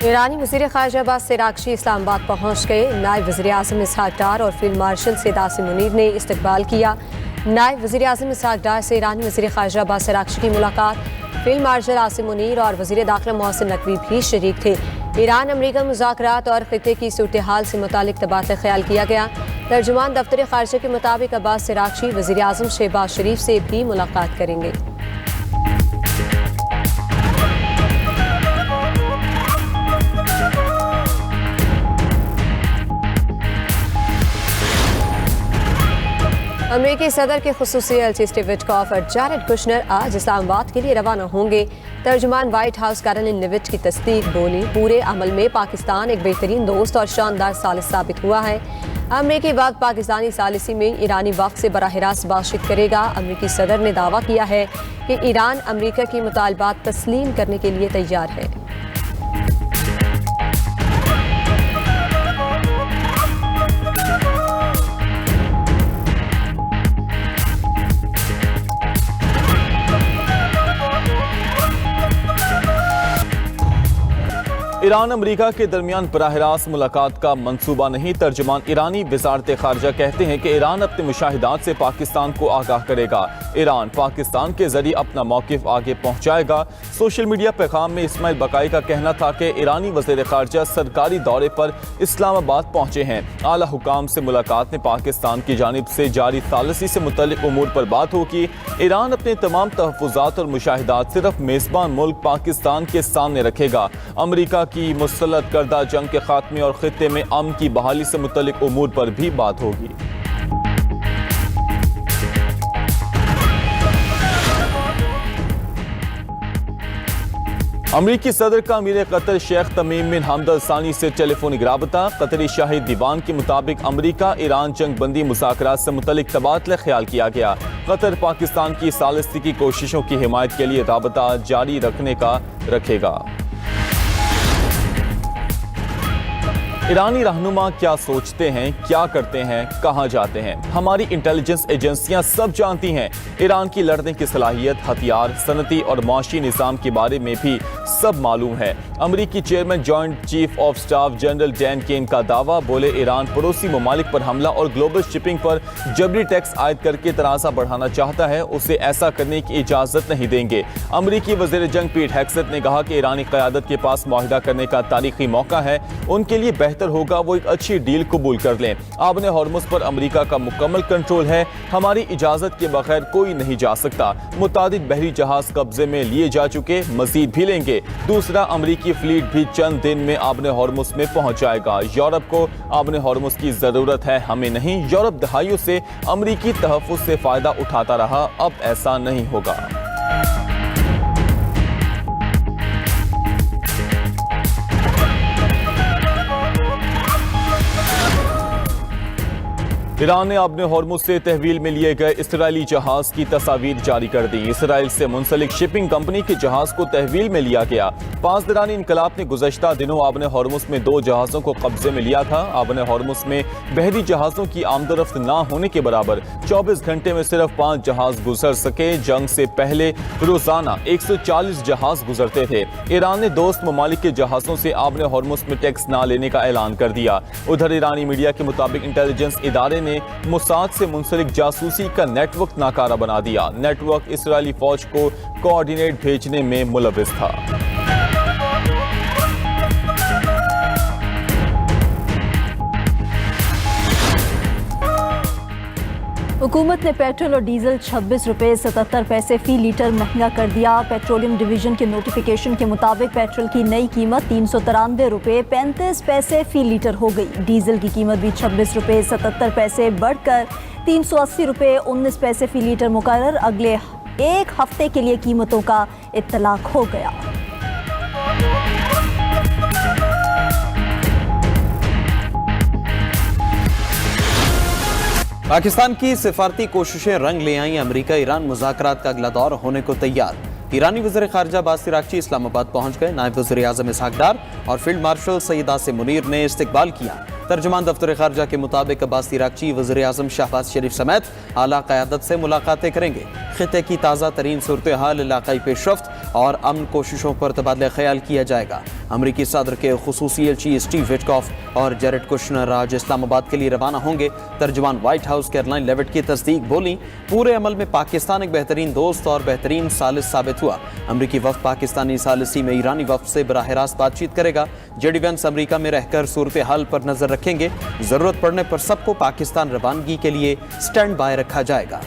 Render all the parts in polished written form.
ईरानी वज़ीर ख़ारिजा अब्बास अराग़ची इस्लामाबाद पहुँच गए। नायब वज़ीर आज़म इसहाक़ डार और फील्ड मार्शल सैयद आसिम मुनीर ने इस्तकबाल किया। नायब वज़ीर आज़म इसहाक़ डार से ईरानी वज़ीर ख़ारिजा अब्बास अराग़ची की मुलाकात। फील्ड मार्शल आसिम मुनीर और वज़ीर दाखिला मोहसिन नकवी भी शरीक थे। ईरान अमरीका मुज़ाकरात और ख़ित्ते की सूरत हाल से मुतालिक तबादला ख्याल किया गया। तर्जुमान दफ्तर ख़ारिजा के मुताबिक अब्बास अराग़ची वज़ीर आज़म शहबाज शरीफ से भी मुलाकात करेंगे। अमेरिकी सदर के खुसूसी एलची स्टीव विटकॉफ और जारेड कुशनर आज इस्लामाबाद के लिए रवाना होंगे। तर्जुमान वाइट हाउस कैरोलिन लेविट की तस्दीक बोली, पूरे अमल में पाकिस्तान एक बेहतरीन दोस्त और शानदार सालिस साबित हुआ है। अमेरिकी वक्त पाकिस्तानी सालिसी में ईरानी वक्त से बराह रास्त बातचीत करेगा। अमेरिकी सदर ने दावा किया है कि ईरान अमेरिका की मुतालबात तस्लीम करने के लिए तैयार है। ईरान अमेरिका के दरमियान बराह रास्त मुलाकात का मंसूबा नहीं। तर्जुमान ईरानी वज़ारत ख़ारिजा कहते हैं कि ईरान अपने मुशाहिदात से पाकिस्तान को आगाह करेगा। ईरान पाकिस्तान के जरिए अपना मौक़िफ़ आगे पहुँचाएगा। सोशल मीडिया पैगाम में इस्माइल बकाई का कहना था कि ईरानी वज़ीर ख़ारिजा सरकारी दौरे पर इस्लामाबाद पहुँचे हैं। आला हुकाम से मुलाकात में पाकिस्तान की जानिब से जारी सालिसी से मुतल्लिक़ उमूर पर बात होगी। ईरान अपने तमाम तहफ़्फ़ुज़ात और मुशाहिदात सिर्फ मेज़बान मुल्क पाकिस्तान के सामने रखेगा। अमेरिका की मुसल्लत करदा जंग के खात्मे और खित्ते में अमन की बहाली से मुतल्लिक़ उमूर पर भी बात होगी। अमरीकी सदर का अमीर कतर शेख तमीम बिन हमद अल सानी से टेलीफोनिक राबता। कतरी शाही दीवान के मुताबिक अमरीका ईरान जंग बंदी मुज़ाकरात से मुतल्लिक तबादला ख्याल किया गया। कतर पाकिस्तान की सालिसी की कोशिशों की हिमायत के लिए राबता जारी रखने का रखेगा। ईरानी रहनुमा क्या सोचते हैं, क्या करते हैं, कहाँ जाते हैं, हमारी इंटेलिजेंस एजेंसियां सब जानती हैं। ईरान की लड़ने की सलाहियत, हथियार, सनती और माशी निज़ाम के बारे में भी सब मालूम है। अमरीकी chairman joint chief of staff general Dan Caine का दावा, बोले ईरान पड़ोसी ममालिक पर हमला और ग्लोबल शिपिंग पर जबरी टैक्स आयद करके तनाज़ा बढ़ाना चाहता है, उसे ऐसा करने की इजाज़त नहीं देंगे। अमरीकी वज़ीर जंग पीट हेक्सेट ने कहा कि ईरानी क़यादत के पास मुआहिदा करने का तारीखी मौका है। उनके लिए बेहतर होगा वो एक अच्छी डील कबूल कर लें। आबने हॉर्मुज़ पर अमेरिका का मुकम्मल कंट्रोल है। हमारी इजाज़त के बगैर कोई नहीं जा सकता। मुतादिद बहरी जहाज कब्जे में लिए जा चुके, मजीद भी लेंगे। दूसरा, अमरीकी फ्लीट भी चंद दिन में आबने हॉर्मुज़ में पहुंच जाएगा। यूरोप को आबने हॉर्मुज़ की ज़रूरत है, हमें नहीं। यूरोप दहाइयों से अमरीकी तहफ़्फ़ुज़ से फ़ायदा उठाता रहा, अब ऐसा नहीं होगा। ईरान ने अपने हॉर्मुज़ से तहवील में लिए गए इसराइली जहाज की तस्वीर जारी कर दी। इसराइल से मुंसलिक शिपिंग कंपनी के जहाज को तहवील में लिया गया। पासदारानी इनकलाब ने गुज़श्ता दिनों आबने हॉर्मुज़ में 2 जहाज़ों को कब्जे में लिया था। आबने हॉर्मुज़ में बहरी जहाज़ों की आमदरफ्त ना होने के बराबर 24 घंटे में सिर्फ 5 जहाज गुजर सके। जंग से पहले रोजाना 140 जहाज गुजरते थे। ईरान ने दोस्त ममालिक के जहाज़ों से आबने हॉर्मुज़ में टैक्स ना लेने का ऐलान कर दिया। उधर ईरानी मीडिया के मुताबिक इंटेलिजेंस इदारे ने मुसाद से मुंसलिक जासूसी का नेटवर्क नाकारा बना दिया। नेटवर्क इसराइली फौज को कोऑर्डिनेट भेजने में मुलविस था। हुकूमत ने पेट्रोल और डीजल 26 रुपये 77 पैसे फी लीटर महंगा कर दिया। पेट्रोलियम डिवीजन के नोटिफिकेशन के मुताबिक पेट्रोल की नई कीमत 393 रुपये 35 पैसे फी लीटर हो गई। डीजल की कीमत भी 26 रुपये 77 पैसे बढ़कर 380 रुपये 19 पैसे फी लीटर मुकर्रर। अगले एक हफ्ते के लिए कीमतों का इत्तलाक हो गया। पाकिस्तान की सिफारती कोशिशें रंग ले आईं। अमेरिका ईरान मुज़ाकरात का अगला दौर होने को तैयार। ईरानी वज़ीर ख़ारिजा अब्बास अराग़ची इस्लामाबाद पहुंच गए। नायब वज़ीर आज़म इसहाक़ डार और फील्ड मार्शल सैयद आसिम मुनीर ने इस्तकबाल किया। तर्जुमान दफ्तर खारजा के मुताबिक अब्बास इराक़ची वज़ीर आज़म शहबाज शरीफ समेत आला क़यादत से मुलाकातें करेंगे। खिते की ताज़ा तरीन सूरत हाल, इलाक़ाई पेशरफ्त और अमन कोशिशों पर तबादला ख्याल किया जाएगा। अमरीकी सदर के खुसूसी एलची स्टीव विटकॉफ और जेरेड कुशनर आज इस्लामाबाद के लिए रवाना होंगे। तर्जुमान व्हाइट हाउस कैरोलाइन लेविट की तस्दीक बोली, पूरे अमल में पाकिस्तान एक बेहतरीन दोस्त और बेहतरीन सालिस साबित हुआ। अमरीकी वफ़द पाकिस्तानी सालिसी में ईरानी वफ़द से बराह रास्त बातचीत करेगा। जेडी वेंस अमरीका में रहकर सूरत हाल पर नजर रखेंगे। जरूरत पड़ने पर सबको पाकिस्तान रवानगी के लिए स्टैंड बाय रखा जाएगा।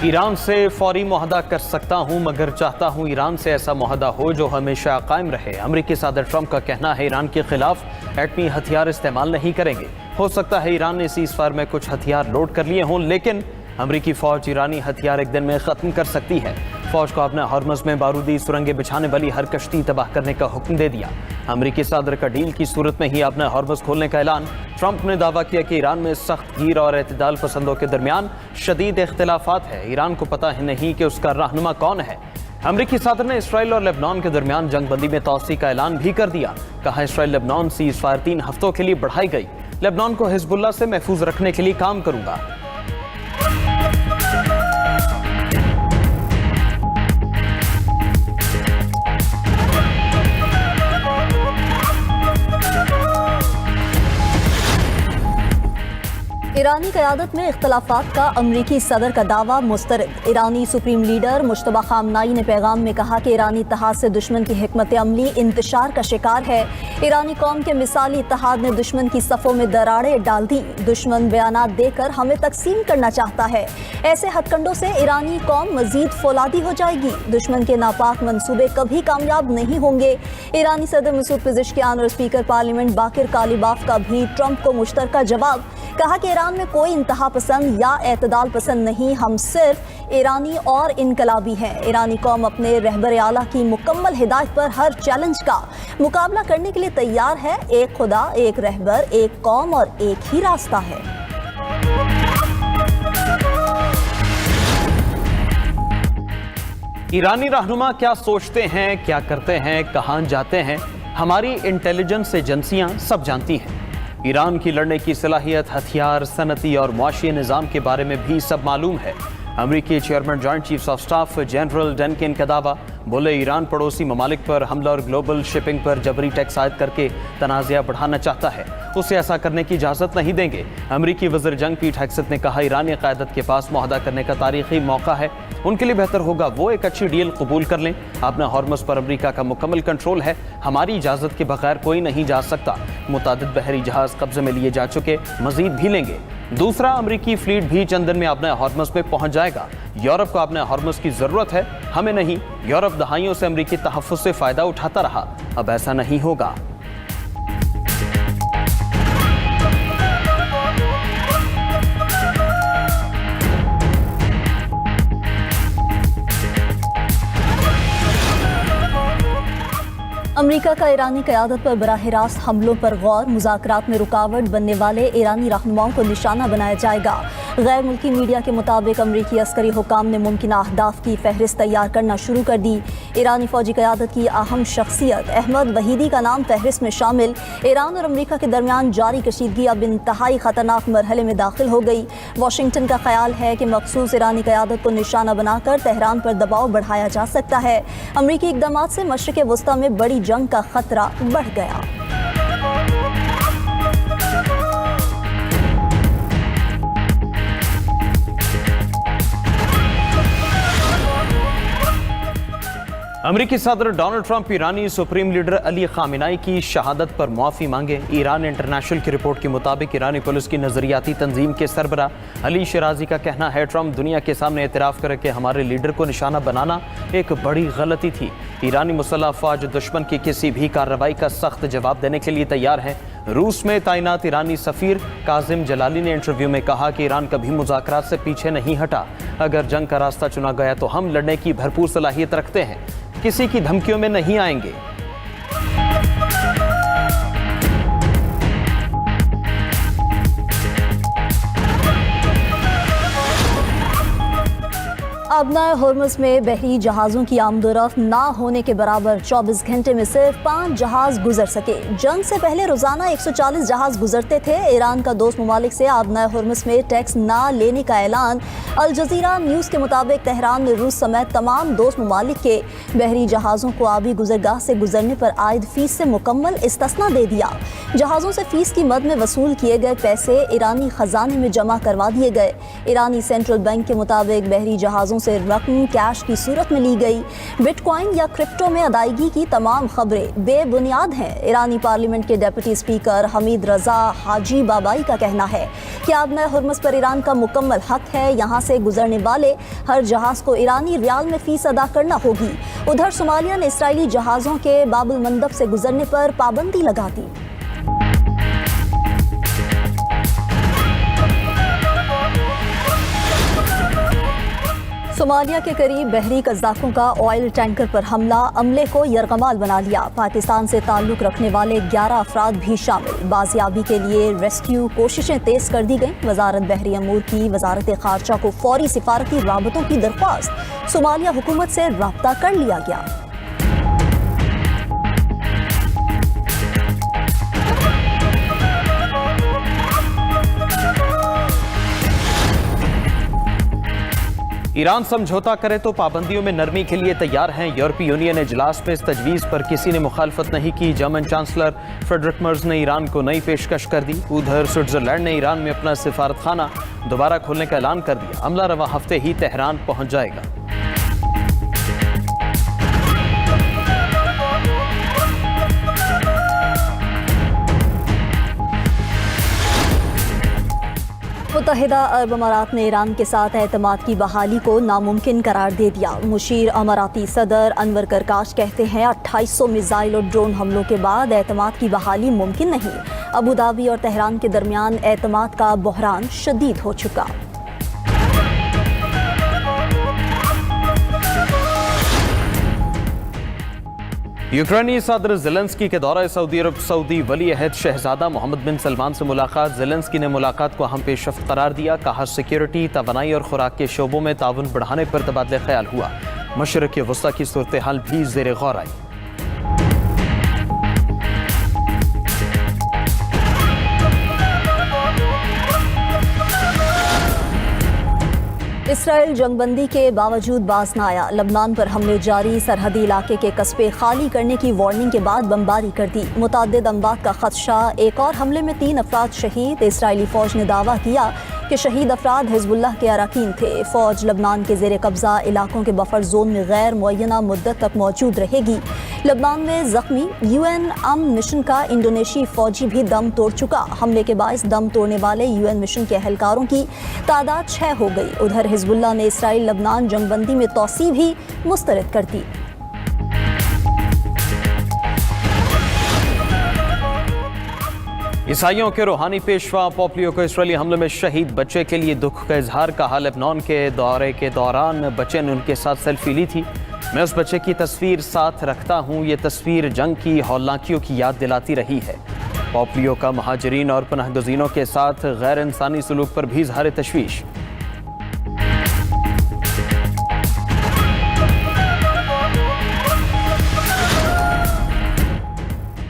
ईरान से फौरी मुआहदा कर सकता हूं, मगर चाहता हूं ईरान से ऐसा मुआहदा हो जो हमेशा कायम रहे। अमरीकी सदर ट्रंप का कहना है ईरान के खिलाफ एटमी हथियार इस्तेमाल नहीं करेंगे। हो सकता है ईरान ने सीज़फायर में कुछ हथियार लोड कर लिए हों, लेकिन अमरीकी फौज ईरानी हथियार एक दिन में ख़त्म कर सकती है। फौज को अपने हॉर्मज़ में बारूदी सुरंगें बिछाने वाली हर कश्ती तबाह करने का हुक्म दे दिया। अमरीकी सदर का डील की सूरत में ही अपना हॉर्मज़ खोलने का ऐलान। ट्रंप ने दावा किया कि ईरान में सख्त गिर और एतदाल पसंदों के दरमियान शदीद इख्तिलाफात है। ईरान को पता है नहीं कि उसका रहनुमा कौन है। अमरीकी सदर ने इसराइल और लेबनान के दरमियान जंगबंदी में तोसी का ऐलान भी कर दिया। कहा, इसराइल लेबनान सीज़फायर 3 हफ्तों के लिए बढ़ाई गई। लेबनान को हिजबुल्लाह से महफूज रखने के लिए काम करूंगा। ईरानी क़यादत में इख्तलाफात का अमरीकी सदर का दावा मुस्तरद। ईरानी सुप्रीम लीडर मुश्तबा खामनाई ने पैगाम में कहा कि ईरानी इत्तेहाद से दुश्मन की हिकमत अमली इंतशार का शिकार है। ईरानी कौम के मिसाली इत्तेहाद ने दुश्मन की सफ़ों में दरारें डाल दी। दुश्मन बयानात देकर हमें तकसीम करना चाहता है। ऐसे हथकंडों से ईरानी कौम मजीद फौलादी हो जाएगी। दुश्मन के नापाक मंसूबे कभी कामयाब नहीं होंगे। ईरानी सदर मसूद पेज़ेश्कियान और स्पीकर पार्लियामेंट बाकिर कालीबाफ का भी ट्रंप को मुश्तरका जवाब। कहा कि ईरान में कोई इंतहा पसंद या एतदाल पसंद नहीं, हम सिर्फ ईरानी और इनकलाबी हैं। ईरानी कौम अपने रहबर आला की मुकम्मल हिदायत पर हर चैलेंज का मुकाबला करने के लिए तैयार है। एक खुदा, एक रहबर, एक कौम और एक ही रास्ता है। ईरानी रहनुमा क्या सोचते हैं, क्या करते हैं, कहां जाते हैं, हमारी इंटेलिजेंस एजेंसियां सब जानती हैं। ईरान की लड़ने की सलाहियत, हथियार, सनती और मुआशी निज़ाम के बारे में भी सब मालूम है। अमरीकी chairman joint chiefs of staff general Duncan का दावा। बोले, ईरान पड़ोसी ममालिक पर हमला और ग्लोबल शिपिंग पर जबरी टैक्स आयद करके तनाज़ा बढ़ाना चाहता है। उसे ऐसा करने की इजाज़त नहीं देंगे। अमरीकी वज़ीर जंग पीट हेग्सेथ ने कहा, ईरानी क़यादत के पास मुआहदा करने का तारीख़ी मौका है। उनके लिए बेहतर होगा वो एक अच्छी डील कबूल कर लें। अपना हॉर्मज़ पर अमरीका का मुकम्मल कंट्रोल है। हमारी इजाज़त के बगैर कोई नहीं जा सकता। मुतादिद बहरी जहाज़ कब्जे में लिए जा चुके, मज़ीद भी लेंगे। दूसरा, अमरीकी फ्लीट भी चंद दिन में अपने हॉर्मज़ पे पहुंच जाएगा। यूरोप को अपने हॉर्मज़ की ज़रूरत है, हमें नहीं। यूरोप दहाइयों से अमरीकी तहफ़्फ़ुज़ से फ़ायदा उठाता रहा, अब ऐसा नहीं होगा। अमरीका का ईरानी क़यादत पर बराह रास्त हमलों पर गौर। मुज़ाकरात में रुकावट बनने वाले ईरानी रहनुमाओं को निशाना बनाया जाएगा। गैर मुल्की मीडिया के मुताबिक अमरीकी अस्करी हुकाम ने मुमकिन अहदाफ की फहरिस्त तैयार करना शुरू कर दी। ईरानी फौजी क़यादत की अहम शख्सियत अहमद वहीदी का नाम फहरिस्त में शामिल। ईरान और अमरीका के दरमियान जारी कशीदगी अब इंतहाई ख़तरनाक मरहले में दाखिल हो गई। वाशिंगटन का ख्याल है कि मखसूस ईरानी क़यादत को निशाना बनाकर तेहरान पर दबाव बढ़ाया जा सकता है। अमरीकी इक़दाम से मशरिक़ वस्ता में बड़ी जंग का खतरा बढ़ गया। अमरीकी सदर डोनाल्ड ट्रंप ईरानी सुप्रीम लीडर अली खामेनेई की शहादत पर मुआफ़ी मांगे। ईरान इंटरनेशनल की रिपोर्ट के मुताबिक ईरानी पुलिस की नज़रियाती तंजीम के सरबरा अली शराजी का कहना है, ट्रंप दुनिया के सामने एतराफ़ करे कि हमारे लीडर को निशाना बनाना एक बड़ी गलती थी। ईरानी मुसल्लह फ़ौज दुश्मन की किसी भी कार्रवाई का सख्त जवाब देने के लिए तैयार है। रूस में तैनात ईरानी सफ़ीर काजिम जलाली ने इंटरव्यू में कहा कि ईरान कभी मुज़ाकरात से पीछे नहीं हटा। अगर जंग का रास्ता चुना गया तो हम लड़ने की भरपूर सलाहियत रखते हैं, किसी की धमकियों में नहीं आएंगे। आबनाए होर्मुज़ में बहरी जहाज़ों की आमदोरफ्त ना होने के बराबर 24 घंटे में सिर्फ 5 जहाज़ गुजर सके। जंग से पहले रोज़ाना 140 जहाज़ गुजरते थे। ईरान का दोस्त ममालिक से आबनाए होर्मुज़ में टैक्स ना लेने का ऐलान। अल जज़ीरा न्यूज़ के मुताबिक तेहरान ने रूस समेत तमाम दोस्त ममालिक के बहरी जहाज़ों को आबी गुजरगाह से गुजरने पर आयद फीस से मुकम्मल इस्तिस्ना दे दिया। जहाज़ों से फीस की मद में वसूल किए गए पैसे ईरानी खजाने में जमा करवा दिए गए। ईरानी सेंट्रल बैंक के मुताबिक बहरी जहाज़ों से रकम कैश की सूरत में ली गई। बिटकॉइन या क्रिप्टो में अदायगी की तमाम खबरें बेबुनियाद हैं। ईरानी पार्लियामेंट के डेप्यूटी स्पीकर हमीद रजा हाजी बाबाई का कहना है कि आबनाए हुर्मुज़ पर ईरान का मुकम्मल हक है। यहाँ से गुजरने वाले हर जहाज़ को ईरानी रियाल में फीस अदा करना होगी। उधर सोमालिया ने इसराइली जहाज़ों के बाबुल मंदब से गुजरने पर पाबंदी लगा दी। सोमालिया के करीब बहरी कज़ाकों का ऑयल टैंकर पर हमला अमले को यरगमाल बना लिया। पाकिस्तान से ताल्लुक़ रखने वाले 11 अफराद भी शामिल। बाजियाबी के लिए रेस्क्यू कोशिशें तेज़ कर दी गईं। वजारत बहरी अमूर की वजारत खारजा को फौरी सिफारती राबतों की दरख्वास्त। सोमालिया हुकूमत से रब्ता कर लिया गया। ईरान समझौता करे तो पाबंदियों में नरमी के लिए तैयार हैं। यूरोपीय यूनियन इजलास में इस तजवीज़ पर किसी ने मुखालफत नहीं की। जर्मन चांसलर फ्रेडरिक मर्ज ने ईरान को नई पेशकश कर दी। उधर स्विट्जरलैंड ने ईरान में अपना सिफारतखाना दोबारा खोलने का ऐलान कर दिया। अमला रवा हफ्ते ही तेहरान पहुंच जाएगा। मुत्तहिदा अरब अमारात ने ईरान के साथ एतमाद की बहाली को नामुमकिन करार दे दिया। मुशीर अमाराती सदर अनवर करकाश कहते हैं 2800 मिसाइल और ड्रोन हमलों के बाद एतमाद की बहाली मुमकिन नहीं। अबू धाबी और तेहरान के दरमियान एतमाद का बहरान शदीद हो चुका। यूक्रेनी सदर ज़ेलेंस्की के दौरे सऊदी अरब सऊदी वली अहद शहजादा मोहम्मद बिन सलमान से मुलाकात। ज़ेलेंस्की ने मुलाकात को अहम पेशरफ्त करार दिया। कहा सिक्योरिटी, तवानाई और खुराक के शोबों में ताउन बढ़ाने पर तबादले ख्याल हुआ। मशरिक़ वस्ता की सूरत हाल भी ज़ेर गौर आई। इसराइल जंगबंदी के बावजूद बाज न आया। लबनान पर हमले जारी। सरहदी इलाके के कस्बे खाली करने की वार्निंग के बाद बमबारी कर दी। मुतअद्दिद अमवात का खदशा। एक और हमले में 3 अफराद शहीद। इसराइली फौज ने दावा किया कि शहीद अफराद हिजबुल्लाह के अरकान थे। फौज लबनान के जेर कब्जा इलाकों के बफर जोन में गैर मुअय्यना मुद्दत तक मौजूद रहेगी। लबनान में जख्मी UN अमन मिशन का इंडोनेशियाई फौजी भी दम तोड़ चुका। हमले के बायस दम तोड़ने वाले UN मिशन के एहलकारों की तादाद 6 हो गई। उधर हिजबुल्लाह ने इसराइल लबनान जंगबंदी में तौसी भी मुस्तरद कर दी। ईसाइयों के रूहानी पेशवा पोप लियो को इसराइली हमले में शहीद बच्चे के लिए दुख का इजहार। कहा लेबनान के दौरे के दौरान बच्चे ने उनके साथ सेल्फी ली थी। मैं उस बच्चे की तस्वीर साथ रखता हूँ। ये तस्वीर जंग की हौलनाकियों की याद दिलाती रही है। पोप लियो का महाजरीन और पनाहगज़ीनों के साथ गैर इंसानी सलूक पर भी इजहार तशवीश।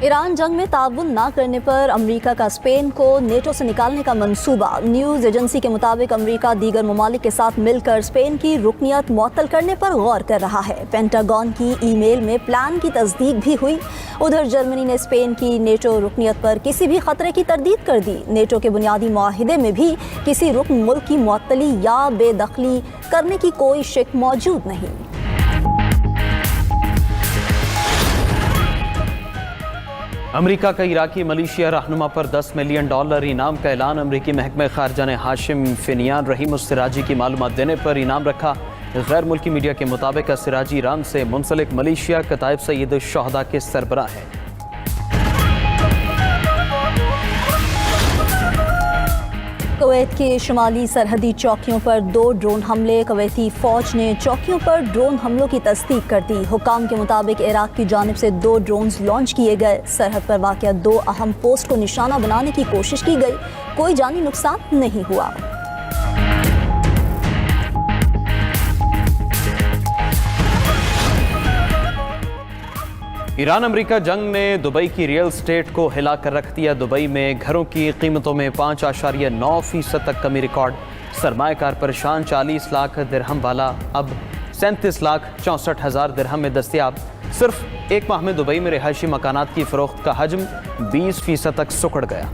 ईरान जंग में ताउन न करने पर अमेरिका का स्पेन को नेटो से निकालने का मंसूबा। न्यूज़ एजेंसी के मुताबिक अमेरिका दीगर ममालिक के साथ मिलकर स्पेन की रुकनियत मुअत्तल करने पर गौर कर रहा है। पेंटागन की ईमेल में प्लान की तस्दीक भी हुई। उधर जर्मनी ने स्पेन की नेटो रुकनियत पर किसी भी खतरे की तरदीद कर दी। नेटो के बुनियादी मुआहिदे में भी किसी रुकन मुल्क की मुअत्तली या बेदखली करने की कोई शिक मौजूद नहीं। अमेरिका का इराकी मलेशिया रहनुमा पर $10 मिलियन इनाम का ऐलान। अमेरिकी महकमे खारजा ने हाशिम फिनियान रहीम सिराजी की मालूमात देने पर इनाम रखा। गैर मुल्की मीडिया के मुताबिक सिराजी ईरान से मुंसलिक मलेशिया कताइब सैयद शुहदा के सरबराह हैं। कुवैत की शुमाली सरहदी चौकियों पर 2 ड्रोन हमले। कुवैती फौज ने चौकियों पर ड्रोन हमलों की तस्दीक कर दी। हुकाम के मुताबिक इराक की जानिब से 2 ड्रोन्स लॉन्च किए गए। सरहद पर वाक़या 2 अहम पोस्ट को निशाना बनाने की कोशिश की गई। कोई जानी नुकसान नहीं हुआ। ईरान अमेरिका जंग ने दुबई की रियल स्टेट को हिला कर रख दिया। दुबई में घरों की कीमतों में 5.9% तक कमी रिकॉर्ड। सरमाएकार परेशान। 40 लाख दिरहम वाला अब 37,64,000 दिरहम में दस्तयाब। सिर्फ एक माह में दुबई में रिहायशी मकानात की फरोख्त का हजम 20% तक सुकड़ गया।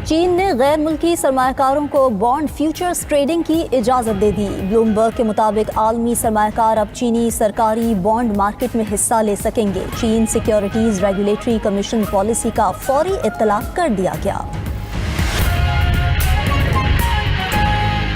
चीन ने गैर मुल्की सरमाकारों को बॉन्ड फ्यूचर्स ट्रेडिंग की इजाज़त दे दी। ब्लूमबर्ग के मुताबिक आलमी सरमाकार अब चीनी सरकारी बॉन्ड मार्केट में हिस्सा ले सकेंगे। चीन सिक्योरिटीज़ रेगुलेटरी कमीशन पॉलिसी का फौरी इत्तला कर दिया गया।